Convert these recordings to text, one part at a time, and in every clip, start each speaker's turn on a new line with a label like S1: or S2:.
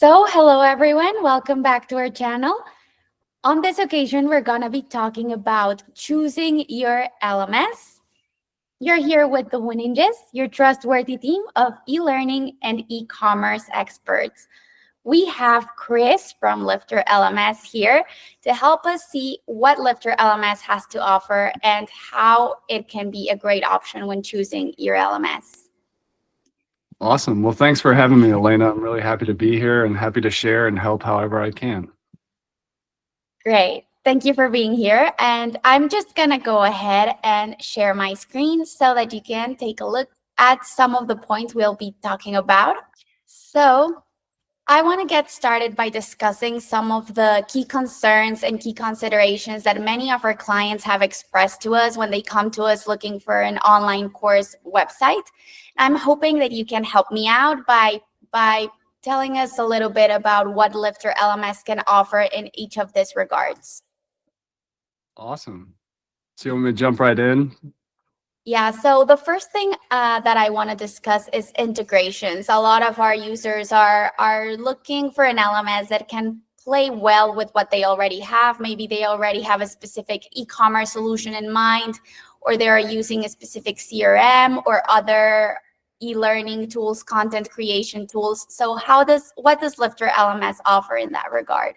S1: So, hello everyone, welcome back to our channel. On this occasion, we're gonna be talking about choosing your LMS. You're here with the Ninjas, your trustworthy team of e-learning and e-commerce experts. We have Chris from LifterLMS here to help us see what LifterLMS has to offer and how it can be a great option when choosing your LMS.
S2: Awesome. Well, thanks for having me, Elena. I'm really happy to be here and happy to share and help however I can.
S1: Great. Thank you for being here. And I'm just going to go ahead and share my screen so that you can take a look at some of the points we'll be talking about. So I want to get started by discussing some of the key concerns and key considerations that many of our clients have expressed to us when they come to us looking for an online course website. I'm hoping that you can help me out by telling us a little bit about what LifterLMS can offer in each of these regards.
S2: Awesome. So you want me to jump right in?
S1: Yeah, so the first thing that I want to discuss is integrations. A lot of our users are looking for an LMS that can play well with what they already have. Maybe they already have a specific e-commerce solution in mind, or they are using a specific CRM or other e-learning tools, content creation tools. So what does LifterLMS offer in that regard?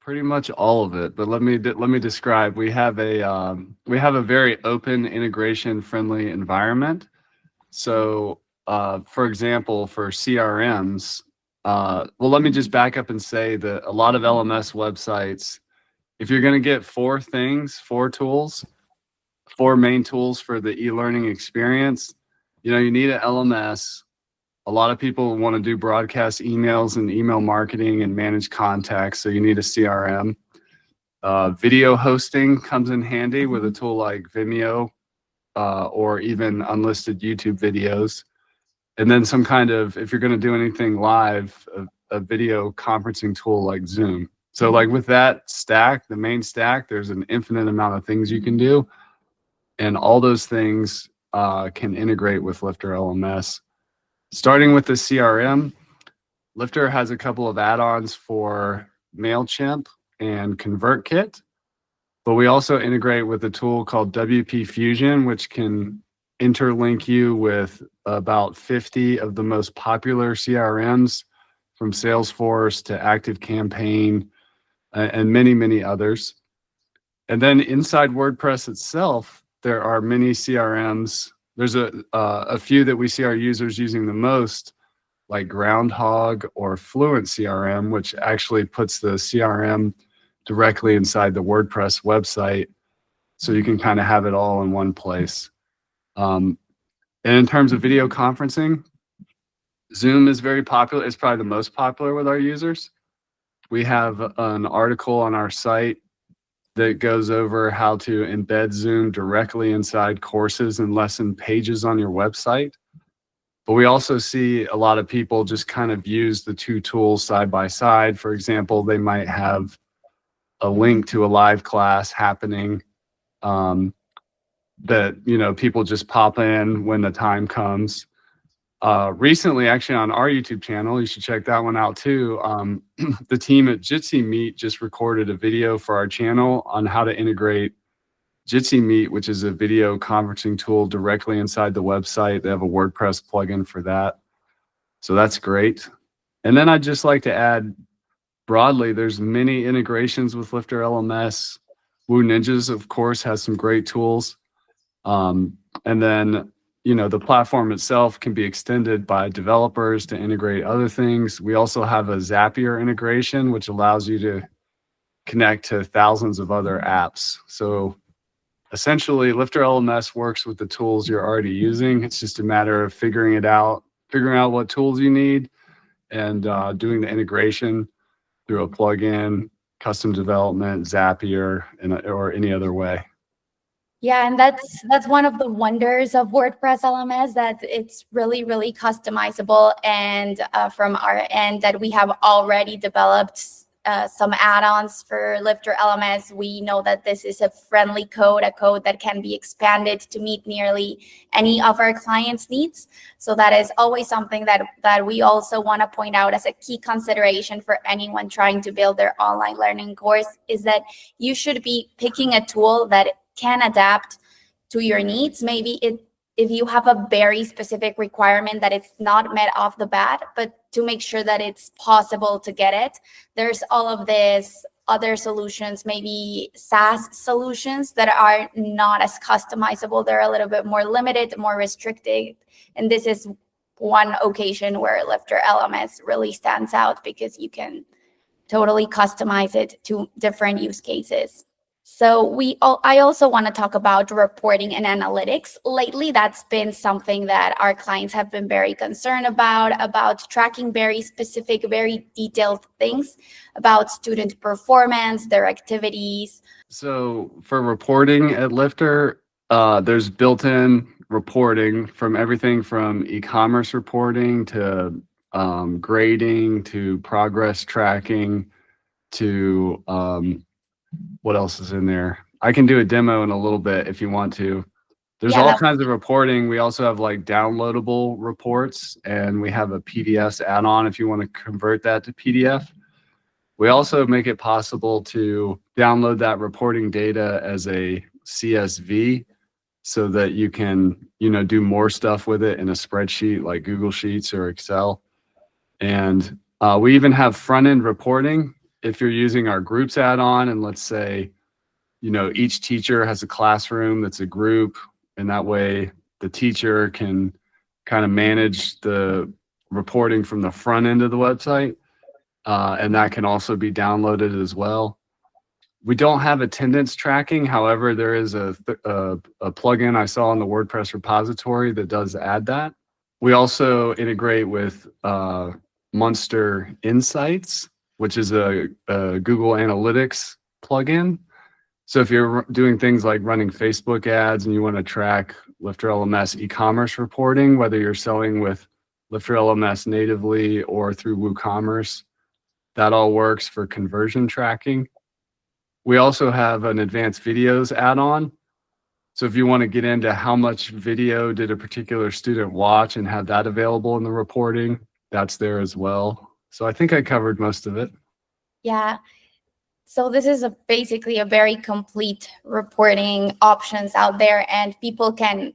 S2: Pretty much all of it, but let me describe. We have a very open, integration-friendly environment. So, for example, for CRMs, well, let me just back up and say that a lot of LMS websites, if you're going to get four main tools for the e-learning experience, you need an LMS. A lot of people want to do broadcast emails and email marketing and manage contacts, so you need a CRM. Video hosting comes in handy with a tool like Vimeo or even unlisted YouTube videos. And then some kind of, if you're going to do anything live, a video conferencing tool like Zoom. So like with that stack, the main stack, there's an infinite amount of things you can do. And all those things can integrate with LifterLMS. Starting with the CRM, Lifter has a couple of add-ons for MailChimp and ConvertKit, but we also integrate with a tool called WP Fusion, which can interlink you with about 50 of the most popular CRMs, from Salesforce to ActiveCampaign and many, many others. And then inside WordPress itself, there are many CRMs. There's a few that we see our users using the most, like Groundhog or Fluent CRM, which actually puts the CRM directly inside the WordPress website, so you can kind of have it all in one place. And in terms of video conferencing, Zoom is very popular. It's probably the most popular with our users. We have an article on our site that goes over how to embed Zoom directly inside courses and lesson pages on your website. But we also see a lot of people just kind of use the two tools side by side. For example, they might have a link to a live class happening that people just pop in when the time comes. Recently, actually on our YouTube channel, you should check that one out too. The team at Jitsi Meet just recorded a video for our channel on how to integrate Jitsi Meet, which is a video conferencing tool, directly inside the website. They have a WordPress plugin for that. So that's great. And then I'd just like to add broadly, there's many integrations with LifterLMS. Ninjas, of course, has some great tools. And then the platform itself can be extended by developers to integrate other things. We also have a Zapier integration, which allows you to connect to thousands of other apps. So essentially, LifterLMS works with the tools you're already using. It's just a matter of figuring out what tools you need and doing the integration through a plugin, custom development, Zapier, or any other way.
S1: Yeah, and that's one of the wonders of WordPress LMS, that it's really, really customizable. And from our end, that we have already developed some add-ons for Lifter LMS. We know that this is a friendly code, a code that can be expanded to meet nearly any of our clients' needs. So that is always something that we also want to point out as a key consideration for anyone trying to build their online learning course, is that you should be picking a tool that can adapt to your needs. Maybe if you have a very specific requirement that it's not met off the bat, but to make sure that it's possible to get it. There's all of these other solutions, maybe SaaS solutions, that are not as customizable. They're a little bit more limited, more restricted. And this is one occasion where Lifter LMS really stands out, because you can totally customize it to different use cases. So I also want to talk about reporting and analytics. Lately, that's been something that our clients have been very concerned about tracking very specific, very detailed things about student performance, their activities.
S2: So for reporting at Lifter, there's built-in reporting from everything from e-commerce reporting to grading to progress tracking to what else is in there? I can do a demo in a little bit if you want to. There's all kinds of reporting. We also have like downloadable reports, and we have a PDFs add-on if you want to convert that to PDF. We also make it possible to download that reporting data as a CSV so that you can, do more stuff with it in a spreadsheet like Google Sheets or Excel. And we even have front-end reporting. If you're using our groups add-on, and let's say, each teacher has a classroom that's a group, and that way the teacher can kind of manage the reporting from the front end of the website. And that can also be downloaded as well. We don't have attendance tracking. However, there is a plugin I saw in the WordPress repository that does add that. We also integrate with Monster Insights, which is a Google Analytics plugin. So if you're doing things like running Facebook ads and you want to track Lifter LMS e-commerce reporting, whether you're selling with Lifter LMS natively or through WooCommerce, that all works for conversion tracking. We also have an advanced videos add-on. So if you want to get into how much video did a particular student watch and have that available in the reporting, that's there as well. So I think I covered most of it.
S1: Yeah. So this is basically a very complete reporting options out there, and people can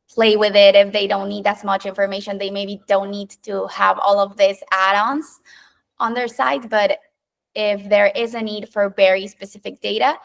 S1: play with it if they don't need as much information. They maybe don't need to have all of these add-ons on their site, but if there is a need for very specific data,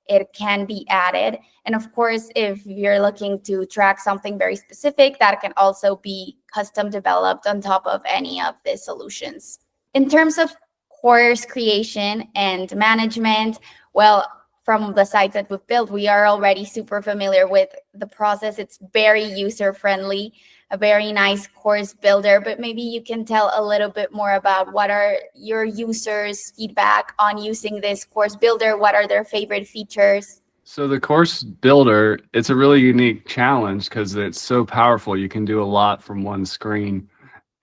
S1: it can be added. And of course, if you're looking to track something very specific, that can also be custom developed on top of any of the solutions. In terms of course creation and management, well, from the sites that we've built, we are already super familiar with the process. It's very user-friendly, a very nice course builder, but maybe you can tell a little bit more about what are your users' feedback on using this course builder? What are their favorite features?
S2: So the course builder, it's a really unique challenge because it's so powerful. You can do a lot from one screen,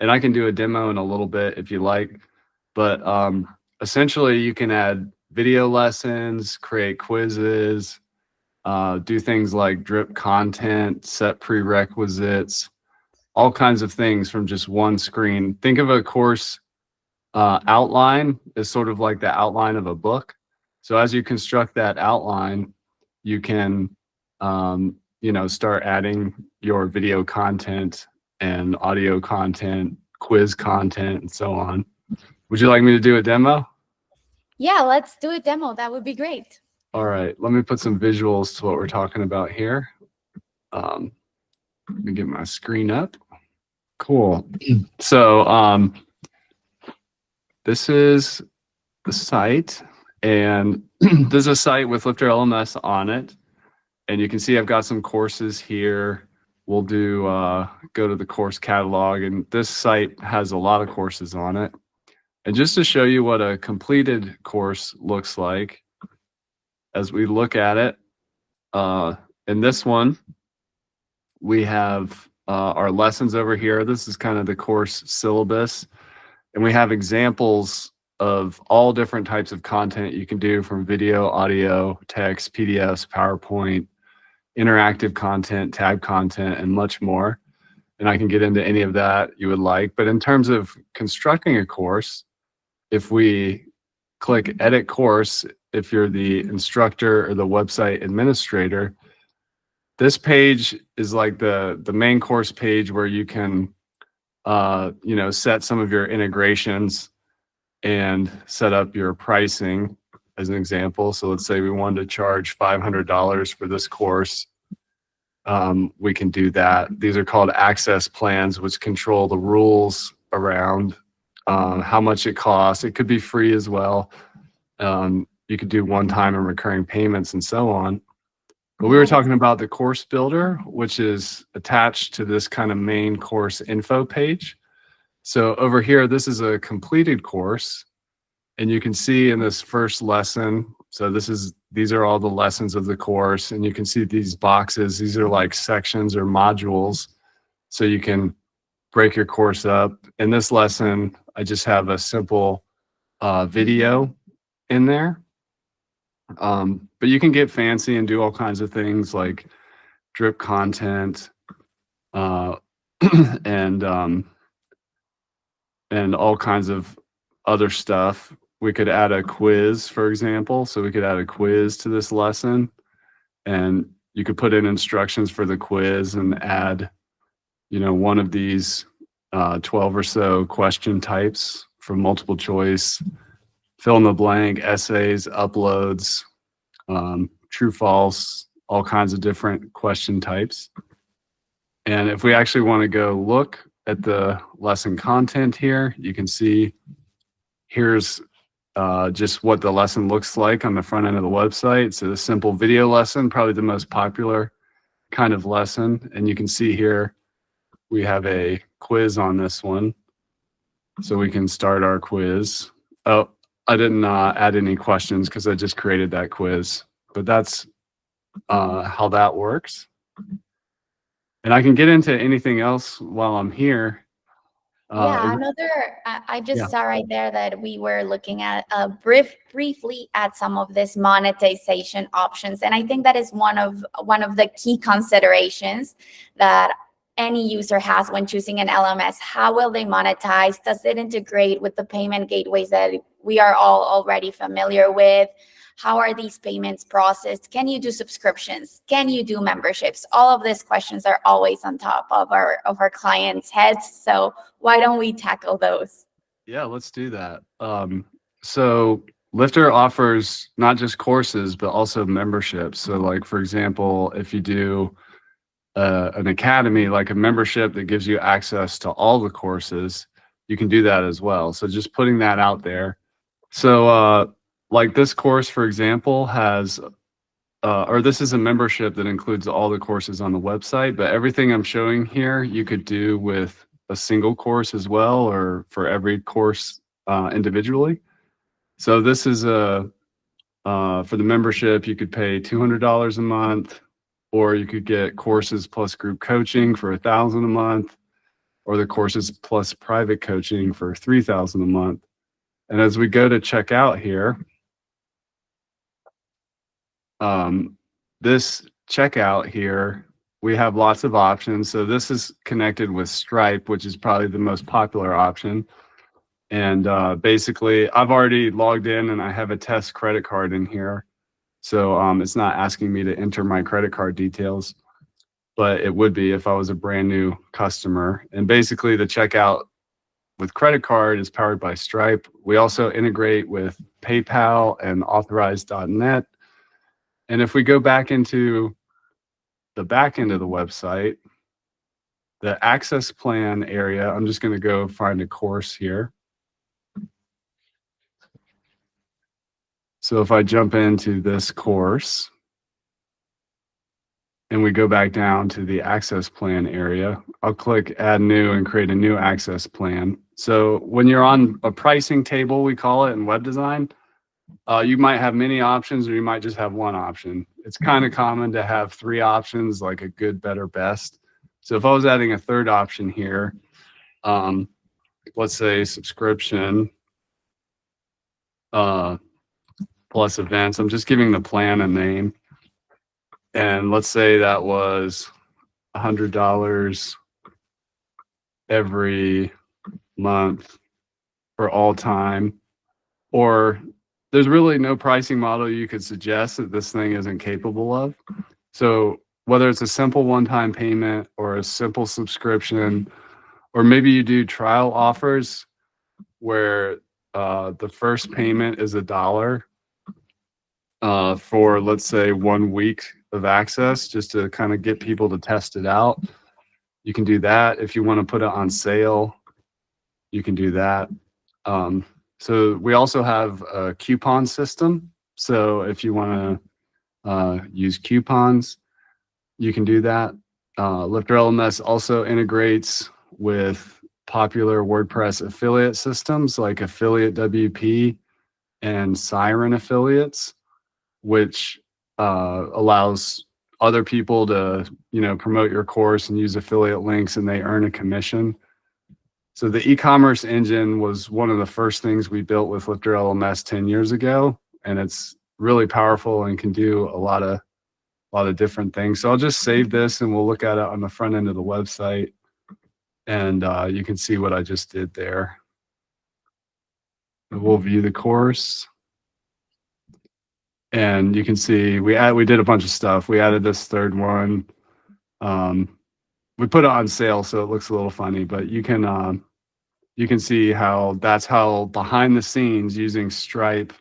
S2: and I can do a demo in a little bit if you like. But essentially, you can add video lessons, create quizzes, do things like drip content, set prerequisites, all kinds of things from just one screen. Think of a course outline as sort of like the outline of a book. So as you construct that outline, you can, start adding your video content and audio content, quiz content, and so on. Would you like me to do a demo?
S1: Yeah, let's do a demo. That would be great.
S2: All right, let me put some visuals to what we're talking about here. Let me get my screen up. Cool. So this is the site, and there's a site with Lifter LMS on it. And you can see I've got some courses here. We'll do go to the course catalog, and this site has a lot of courses on it. And just to show you what a completed course looks like, as we look at it, in this one, we have our lessons over here. This is kind of the course syllabus. And we have examples of all different types of content you can do, from video, audio, text, PDFs, PowerPoint, interactive content, tab content, and much more. And I can get into any of that you would like. But in terms of constructing a course, if we click edit course, if you're the instructor or the website administrator, this page is like the main course page where you can set some of your integrations and set up your pricing as an example. So let's say we wanted to charge $500 for this course. We can do that. These are called access plans, which control the rules around how much it costs. It could be free as well. You could do one-time and recurring payments and so on. But we were talking about the course builder, which is attached to this kind of main course info page. So over here, this is a completed course. And you can see in this first lesson, so these are all the lessons of the course. And you can see these boxes. These are like sections or modules. So you can break your course up. In this lesson, I just have a simple video in there. But you can get fancy and do all kinds of things like drip content and all kinds of other stuff. We could add a quiz, for example. So we could add a quiz to this lesson, and you could put in instructions for the quiz and add, one of these 12 or so question types from multiple choice, fill in the blank, essays, uploads, true, false, all kinds of different question types. And if we actually want to go look at the lesson content here, you can see here's just what the lesson looks like on the front end of the website. So the simple video lesson, probably the most popular kind of lesson. And you can see here we have a quiz on this one. So we can start our quiz. Oh, I didn't add any questions because I just created that quiz, but that's how that works. And I can get into anything else while I'm here.
S1: I just saw right there that we were looking at briefly at some of this monetization options. And I think that is one of the key considerations that any user has when choosing an LMS. How will they monetize? Does it integrate with the payment gateways that we are all already familiar with? How are these payments processed? Can you do subscriptions? Can you do memberships? All of these questions are always on top of our clients' heads. So why don't we tackle those?
S2: Yeah, let's do that. So Lifter offers not just courses, but also memberships. So like, for example, if you do an academy, like a membership that gives you access to all the courses, you can do that as well. So just putting that out there. So like this course, for example, has, or this is a membership that includes all the courses on the website, but everything I'm showing here, you could do with a single course as well, or for every course individually. So this is for the membership, you could pay $200 a month, or you could get courses plus group coaching for $1,000 a month, or the courses plus private coaching for $3,000 a month. And as we go to check out here, this checkout here, we have lots of options. So this is connected with Stripe, which is probably the most popular option. And basically, I've already logged in and I have a test credit card in here. So it's not asking me to enter my credit card details, but it would be if I was a brand new customer. And basically, the checkout with credit card is powered by Stripe. We also integrate with PayPal and Authorize.net. And if we go back into the back end of the website, the access plan area, I'm just going to go find a course here. So if I jump into this course and we go back down to the access plan area, I'll click add new and create a new access plan. So when you're on a pricing table, we call it in web design, you might have many options or you might just have one option. It's kind of common to have three options, like a good, better, best. So if I was adding a third option here, let's say subscription, plus events. I'm just giving the plan a name. And let's say that was $100 every month for all time. Or there's really no pricing model you could suggest that this thing isn't capable of. So whether it's a simple one-time payment or a simple subscription, or maybe you do trial offers where the first payment is $1 for, let's say, 1 week of access, just to kind of get people to test it out. You can do that. If you want to put it on sale, you can do that. So we also have a coupon system. So if you want to use coupons, you can do that. LifterLMS also integrates with popular WordPress affiliate systems like Affiliate WP and Siren Affiliates, which allows other people to, promote your course and use affiliate links, and they earn a commission. So the e-commerce engine was one of the first things we built with LifterLMS 10 years ago, and it's really powerful and can do a lot of different things. So I'll just save this and we'll look at it on the front end of the website, and you can see what I just did there. We'll view the course. And you can see we did a bunch of stuff. We added this third one. We put it on sale, so it looks a little funny, but you can see how that's how behind the scenes, using Stripe,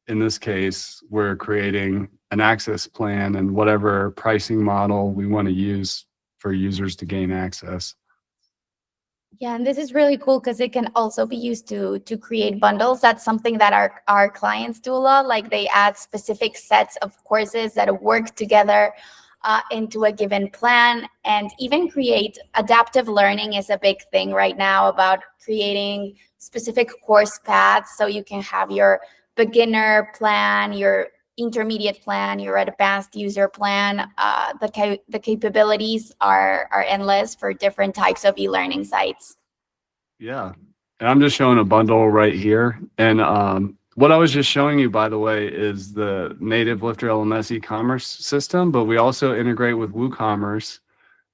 S2: in this case, we're creating an access plan and whatever pricing model we want to use for users to gain access.
S1: Yeah, and this is really cool because it can also be used to create bundles. That's something that our clients do a lot. Like they add specific sets of courses that work together into a given plan, and even create adaptive learning is a big thing right now about creating specific course paths. So you can have your beginner plan, your intermediate plan, your advanced user plan. The capabilities are endless for different types of e-learning sites.
S2: Yeah, and I'm just showing a bundle right here. And what I was just showing you, by the way, is the native LifterLMS e-commerce system, but we also integrate with WooCommerce.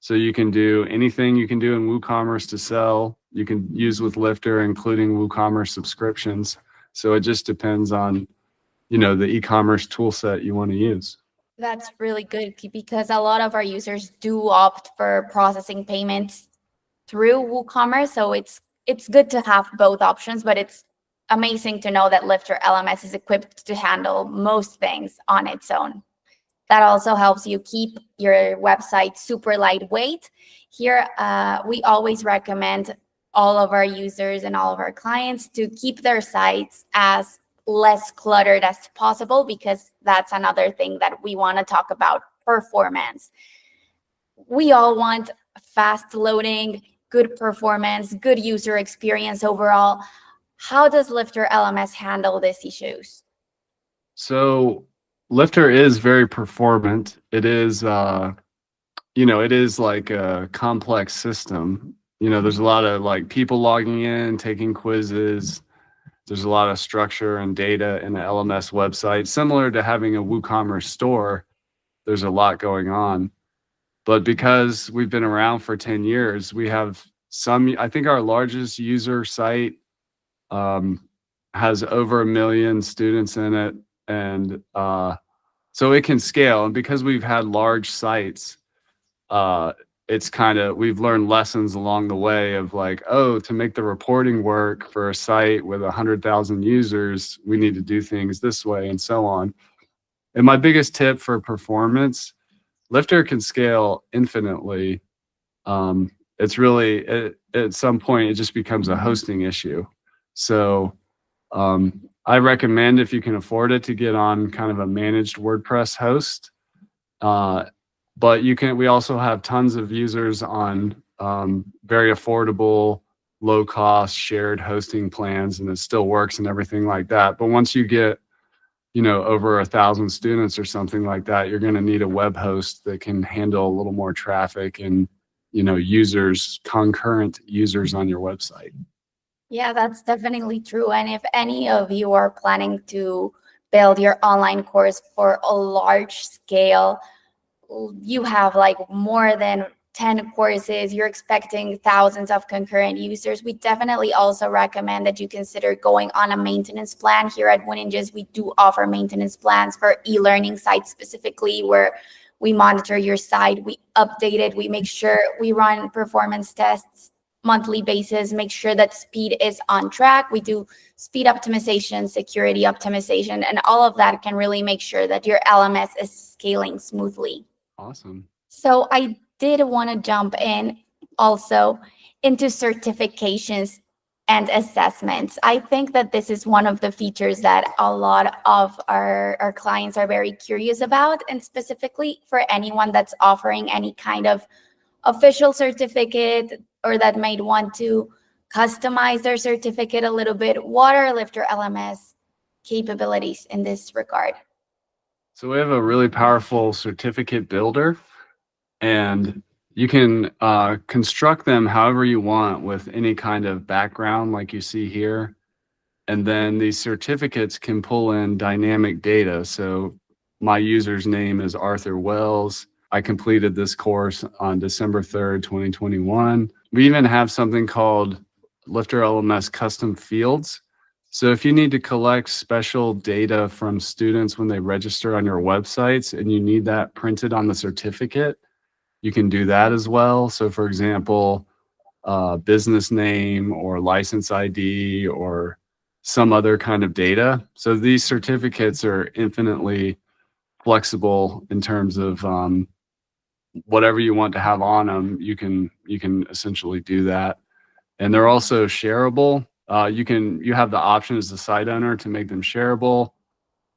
S2: So you can do anything you can do in WooCommerce to sell, you can use with Lifter, including WooCommerce subscriptions. So it just depends on, the e-commerce tool set you want to use.
S1: That's really good because a lot of our users do opt for processing payments through WooCommerce. So it's good to have both options, but it's amazing to know that LifterLMS is equipped to handle most things on its own. That also helps you keep your website super lightweight. Here, we always recommend all of our users and all of our clients to keep their sites as less cluttered as possible, because that's another thing that we want to talk about: performance. We all want fast loading, good performance, good user experience overall. How does LifterLMS handle these issues?
S2: So Lifter is very performant. It is, it is like a complex system. There's a lot of like people logging in, taking quizzes. There's a lot of structure and data in the LMS website. Similar to having a WooCommerce store, there's a lot going on. But because we've been around for 10 years, we have I think our largest user site has over 1 million students in it. And so it can scale. And because we've had large sites, it's we've learned lessons along the way of like, to make the reporting work for a site with 100,000 users, we need to do things this way, and so on. And my biggest tip for performance, Lifter can scale infinitely. It's really, at some point, it just becomes a hosting issue. So I recommend, if you can afford it, to get on kind of a managed WordPress host. But we also have tons of users on very affordable, low cost shared hosting plans, and it still works and everything like that. But once you get, over 1,000 students or something like that, you're going to need a web host that can handle a little more traffic and, concurrent users on your website.
S1: Yeah, that's definitely true. And if any of you are planning to build your online course for a large scale, you have like more than 10 courses, you're expecting thousands of concurrent users, we definitely also recommend that you consider going on a maintenance plan. Here at Winninges, we do offer maintenance plans for e-learning sites specifically, where we monitor your site, we update it, we make sure we run performance tests monthly basis, make sure that speed is on track. We do speed optimization, security optimization, and all of that can really make sure that your LMS is scaling smoothly.
S2: Awesome.
S1: So I did want to jump in also into certifications and assessments. I think that this is one of the features that a lot of our clients are very curious about, and specifically for anyone that's offering any kind of official certificate or that might want to customize their certificate a little bit. What are Lifter LMS capabilities in this regard?
S2: So we have a really powerful certificate builder, and you can construct them however you want with any kind of background like you see here. And then these certificates can pull in dynamic data. So my user's name is Arthur Wells. I completed this course on December 3rd, 2021. We even have something called LifterLMS custom fields. So if you need to collect special data from students when they register on your websites and you need that printed on the certificate, you can do that as well. So for example, business name or license ID or some other kind of data. So these certificates are infinitely flexible in terms of whatever you want to have on them. You can essentially do that, and they're also shareable. You have the option as the site owner to make them shareable,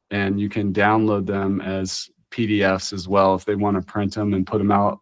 S2: and you can download them as PDFs as well if they want to print them and put them up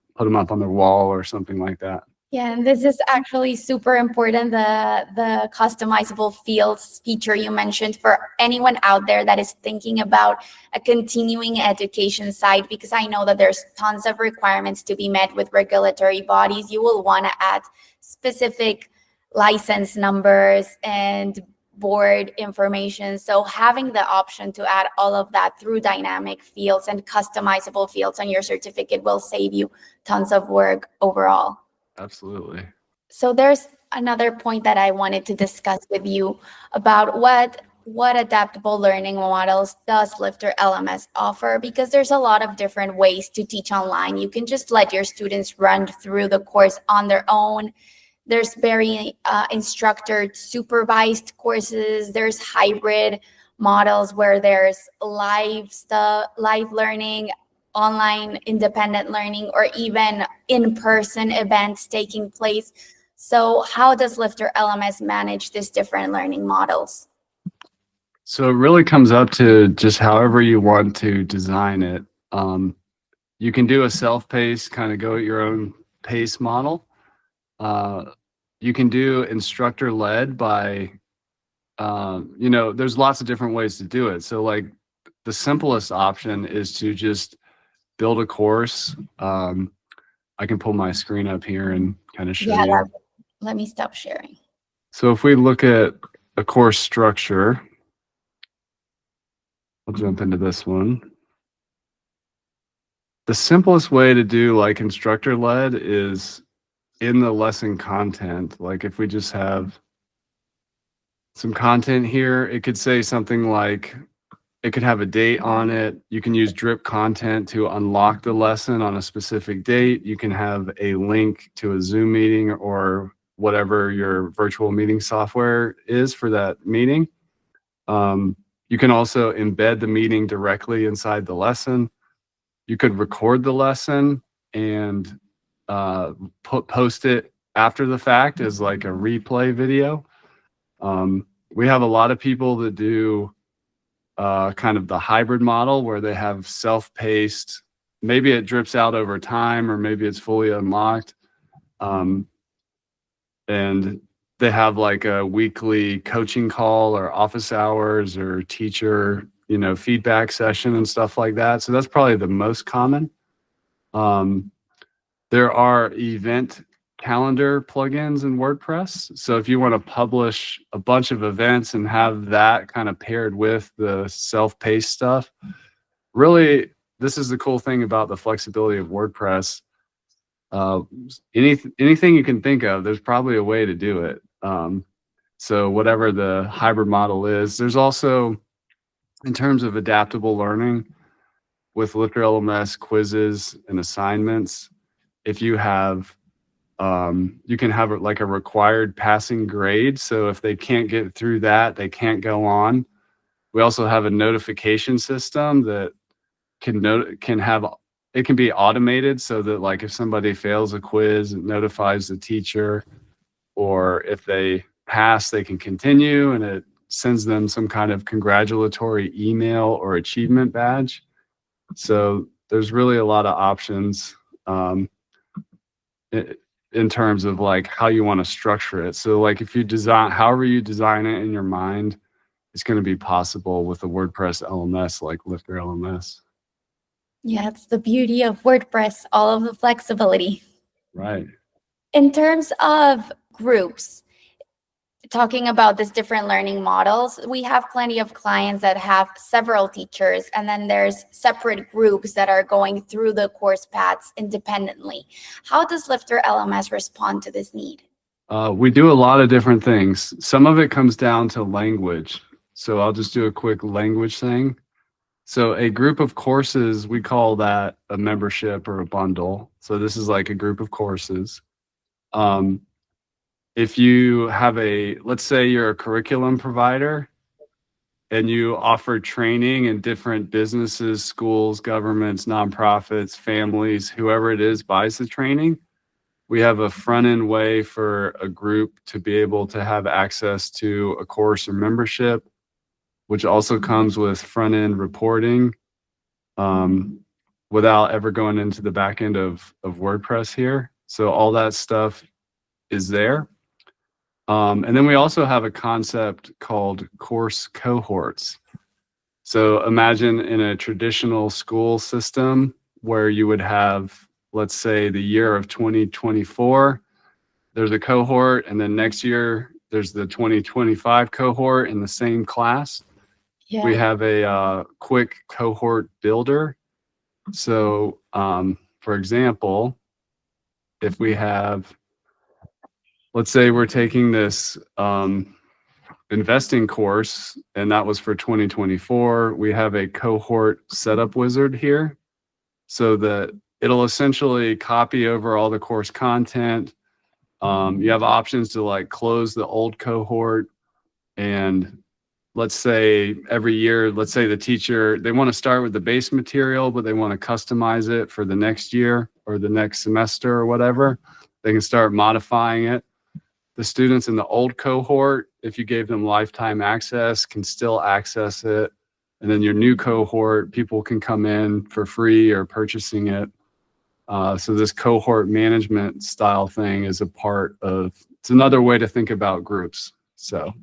S2: on their wall or something like that.
S1: Yeah, and this is actually super important, the customizable fields feature you mentioned, for anyone out there that is thinking about a continuing education site, because I know that there's tons of requirements to be met with regulatory bodies. You will want to add specific license numbers and board information. So having the option to add all of that through dynamic fields and customizable fields on your certificate will save you tons of work overall.
S2: Absolutely.
S1: So there's another point that I wanted to discuss with you about what adaptable learning models does Lifter LMS offer, because there's a lot of different ways to teach online. You can just let your students run through the course on their own. There's very instructor supervised courses. There's hybrid models where there's live learning, online independent learning, or even in-person events taking place. So how does Lifter LMS manage these different learning models?
S2: So it really comes up to just however you want to design it. You can do a self-paced, kind of go at your own pace model. You can do instructor-led by, there's lots of different ways to do it. So like the simplest option is to just build a course. I can pull my screen up here and kind of show you.
S1: Let me stop sharing.
S2: So if we look at a course structure, I'll jump into this one. The simplest way to do like instructor led is in the lesson content. Like if we just have some content here, it could say something like, it could have a date on it. You can use drip content to unlock the lesson on a specific date. You can have a link to a Zoom meeting or whatever your virtual meeting software is for that meeting. You can also embed the meeting directly inside the lesson. You could record the lesson and post it after the fact as like a replay video. We have a lot of people that do kind of the hybrid model where they have self-paced, maybe it drips out over time or maybe it's fully unlocked. And they have like a weekly coaching call or office hours or teacher, feedback session and stuff like that. So that's probably the most common. There are event calendar plugins in WordPress. So if you want to publish a bunch of events and have that kind of paired with the self-paced stuff, really, this is the cool thing about the flexibility of WordPress. Anything you can think of, there's probably a way to do it. So whatever the hybrid model is, there's also, in terms of adaptable learning, with LifterLMS quizzes and assignments, if you have, you can have like a required passing grade. So if they can't get through that, they can't go on. We also have a notification system that can have, it can be automated so that like if somebody fails a quiz, it notifies the teacher, or if they pass, they can continue, and it sends them some kind of congratulatory email or achievement badge. So there's really a lot of options in terms of like how you want to structure it. So like if you design, however you design it in your mind, it's going to be possible with a WordPress LMS like LifterLMS.
S1: Yeah, it's the beauty of WordPress, all of the flexibility.
S2: Right.
S1: In terms of groups, talking about these different learning models, we have plenty of clients that have several teachers, and then there's separate groups that are going through the course paths independently. How does LifterLMS respond to this need?
S2: We do a lot of different things. Some of it comes down to language. So I'll just do a quick language thing. So a group of courses, we call that a membership or a bundle. So this is like a group of courses. If you have let's say you're a curriculum provider and you offer training in different businesses, schools, governments, nonprofits, families, whoever it is buys the training, we have a front-end way for a group to be able to have access to a course or membership, which also comes with front-end reporting without ever going into the back end of WordPress here. So all that stuff is there. And then we also have a concept called course cohorts. So imagine in a traditional school system where you would have, let's say, the year of 2024, there's a cohort, and then next year there's the 2025 cohort in the same class. Yeah. We have a quick cohort builder. So for example, if we have, let's say we're taking this investing course, and that was for 2024. We have a cohort setup wizard here so that it'll essentially copy over all the course content. You have options to like close the old cohort, and let's say every year, let's say the teacher, they want to start with the base material, but they want to customize it for the next year or the next semester or whatever. They can start modifying it. The students in the old cohort, if you gave them lifetime access, can still access it. And then your new cohort, people can come in for free or purchasing it. So this cohort management style thing is a part of, it's another way to think about groups. So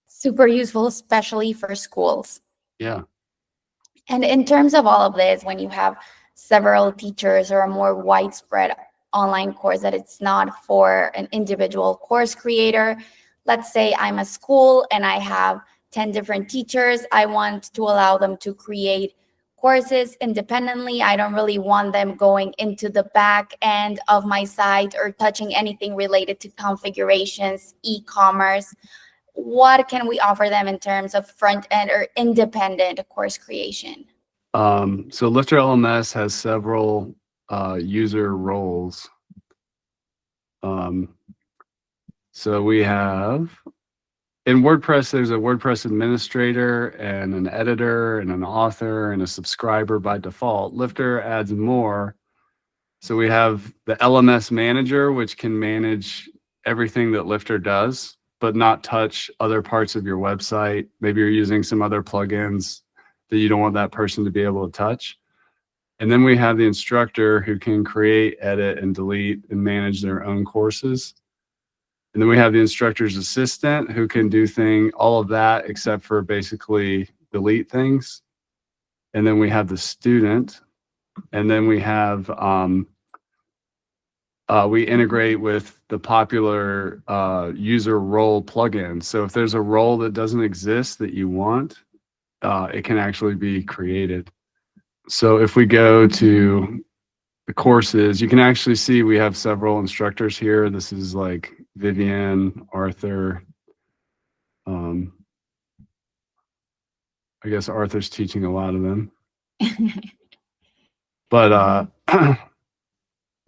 S1: super useful, especially for schools.
S2: Yeah.
S1: And in terms of all of this, when you have several teachers or a more widespread online course that it's not for an individual course creator, let's say I'm a school and I have 10 different teachers. I want to allow them to create courses independently. I don't really want them going into the back end of my site or touching anything related to configurations, e-commerce. What can we offer them in terms of front end or independent course creation?
S2: So LifterLMS has several user roles. So we have, in WordPress, there's a WordPress administrator and an editor and an author and a subscriber by default. Lifter adds more. So we have the LMS manager, which can manage everything that Lifter does, but not touch other parts of your website. Maybe you're using some other plugins that you don't want that person to be able to touch. And then we have the instructor who can create, edit, and delete and manage their own courses. And then we have the instructor's assistant who can do all of that except for basically delete things. And then we have the student. And then we have we integrate with the popular user role plugin. So if there's a role that doesn't exist that you want, it can actually be created. So if we go to the courses, you can actually see we have several instructors here. This is like Vivian, Arthur. I guess Arthur's teaching a lot of them. But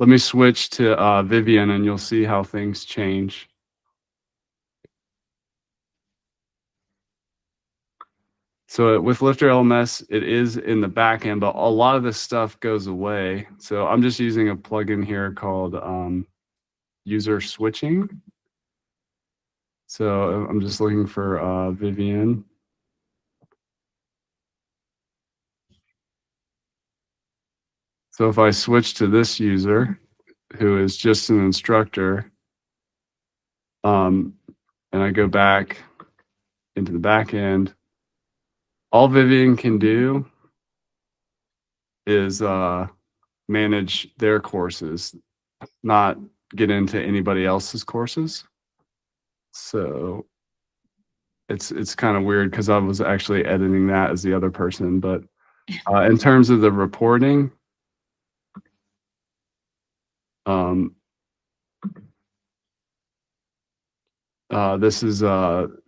S2: let me switch to Vivian and you'll see how things change. So with LifterLMS, it is in the back end, but a lot of this stuff goes away. So I'm just using a plugin here called user switching. So I'm just looking for Vivian. So if I switch to this user, who is just an instructor, and I go back into the back end, all Vivian can do is manage their courses, not get into anybody else's courses. So it's kind of weird because I was actually editing that as the other person. But in terms of the reporting, this is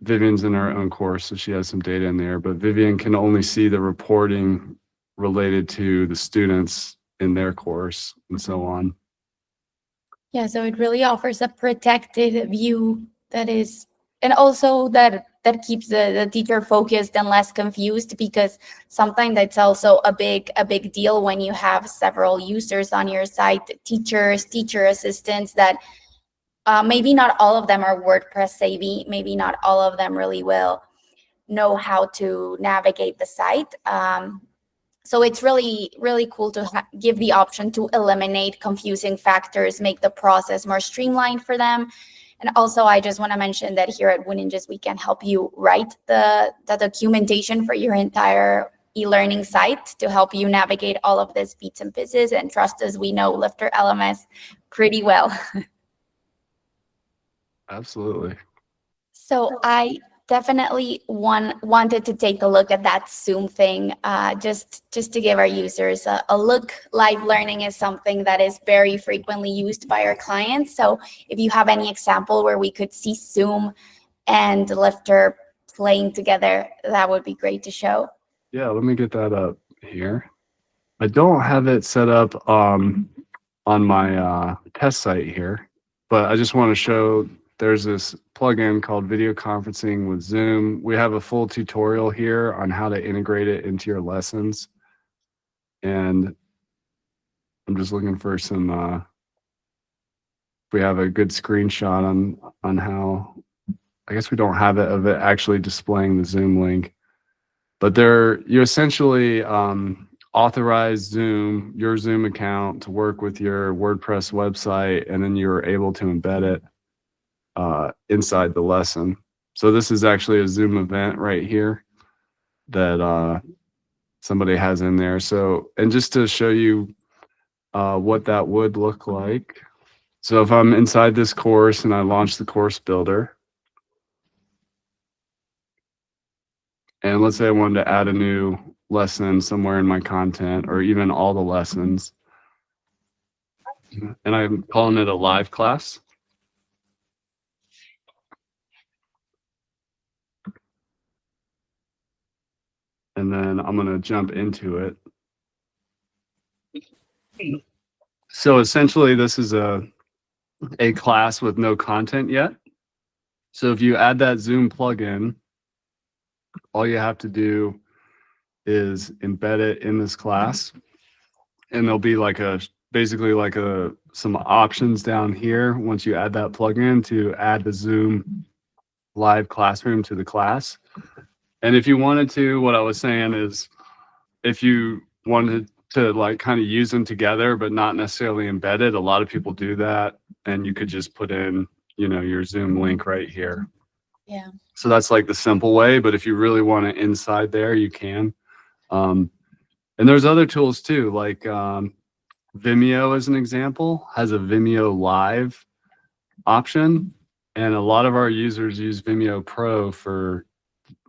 S2: Vivian's in her own course, so she has some data in there, but Vivian can only see the reporting related to the students in their course and so on.
S1: Yeah, so it really offers a protected view that is, and also that keeps the teacher focused and less confused, because sometimes that's also a big deal when you have several users on your site, teachers, teacher assistants, that maybe not all of them are WordPress savvy, maybe not all of them really will know how to navigate the site. So it's really, really cool to give the option to eliminate confusing factors, make the process more streamlined for them. And also, I just want to mention that here at Wooninjas, we can help you write the documentation for your entire e-learning site to help you navigate all of these bits and pieces. And trust us, we know LifterLMS pretty well.
S2: Absolutely.
S1: So I definitely wanted to take a look at that Zoom thing, just to give our users a look. Live learning is something that is very frequently used by our clients. So if you have any example where we could see Zoom and Lifter playing together, that would be great to show.
S2: Yeah, let me get that up here. I don't have it set up on my test site here, but I just want to show there's this plugin called video conferencing with Zoom. We have a full tutorial here on how to integrate it into your lessons. And I'm just looking for some, we have a good screenshot on how, I guess we don't have it of it actually displaying the Zoom link, but you essentially authorize Zoom, your Zoom account, to work with your WordPress website, and then you're able to embed it inside the lesson. So this is actually a Zoom event right here that somebody has in there. So, and just to show you what that would look like. So if I'm inside this course and I launch the course builder, and let's say I wanted to add a new lesson somewhere in my content, or even all the lessons, and I'm calling it a live class. And then I'm going to jump into it. So essentially, this is a class with no content yet. So if you add that Zoom plugin, all you have to do is embed it in this class. And there'll be like basically like some options down here once you add that plugin to add the Zoom live classroom to the class. And if you wanted to, what I was saying is, if you wanted to like kind of use them together, but not necessarily embedded, a lot of people do that. And you could just put in, your Zoom link right here.
S1: Yeah.
S2: So that's like the simple way. But if you really want it inside there, you can. And there's other tools too, like Vimeo, as an example, has a Vimeo Live option, and a lot of our users use Vimeo Pro for,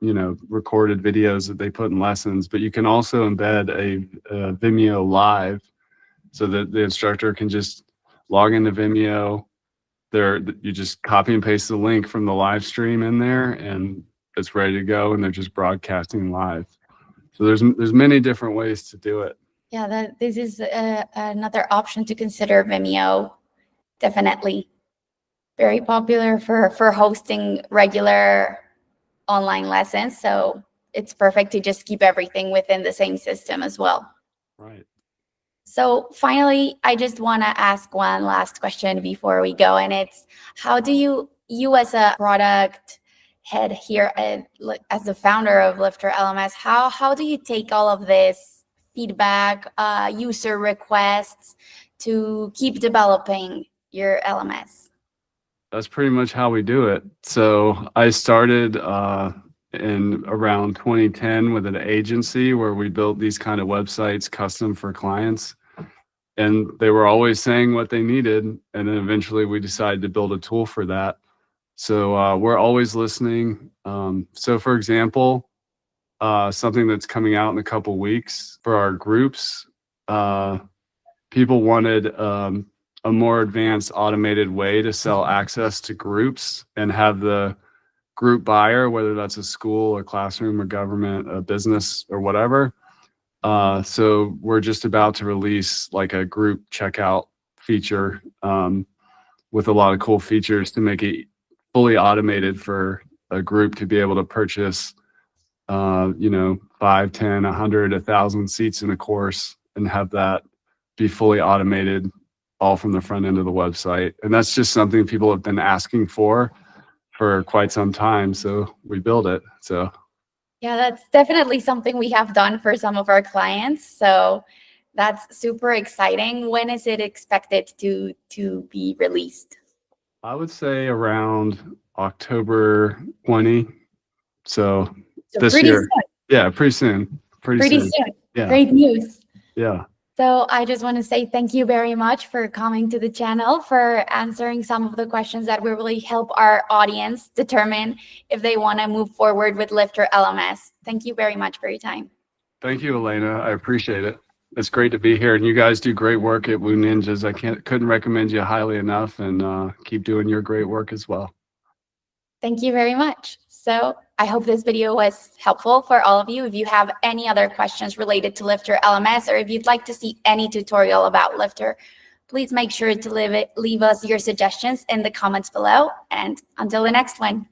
S2: recorded videos that they put in lessons. But you can also embed a Vimeo Live so that the instructor can just log into Vimeo. You just copy and paste the link from the live stream in there, and it's ready to go, and they're just broadcasting live. So there's many different ways to do it.
S1: Yeah, this is another option to consider. Vimeo, definitely very popular for hosting regular online lessons. So it's perfect to just keep everything within the same system as well.
S2: Right.
S1: So finally, I just want to ask one last question before we go, and it's, how do you as a product head here as the founder of LifterLMS, how do you take all of this feedback, user requests to keep developing your LMS?
S2: That's pretty much how we do it. So I started in around 2010 with an agency where we built these kind of websites custom for clients. And they were always saying what they needed. And then eventually we decided to build a tool for that. So we're always listening. So for example, something that's coming out in a couple weeks for our groups, people wanted a more advanced automated way to sell access to groups and have the group buyer, whether that's a school, a classroom, a government, a business, or whatever. So we're just about to release like a group checkout feature with a lot of cool features to make it fully automated for a group to be able to purchase 5, 10, 100, 1,000 seats in a course and have that be fully automated all from the front end of the website. And that's just something people have been asking for quite some time. So we build it. So
S1: yeah, that's definitely something we have done for some of our clients. So that's super exciting. When is it expected to be released?
S2: I would say around October 20. So this
S1: pretty
S2: year.
S1: soon.
S2: Yeah, pretty soon.
S1: Pretty soon.
S2: Yeah.
S1: Great news.
S2: Yeah.
S1: So I just want to say thank you very much for coming to the channel, for answering some of the questions that will really help our audience determine if they want to move forward with LifterLMS. Thank you very much for your time.
S2: Thank you, Elena. I appreciate it. It's great to be here, and you guys do great work at Woo Ninjas. I couldn't recommend you highly enough, and keep doing your great work as well.
S1: Thank you very much. So I hope this video was helpful for all of you. If you have any other questions related to LifterLMS, or if you'd like to see any tutorial about Lifter, please make sure to leave us your suggestions in the comments below. And until the next one.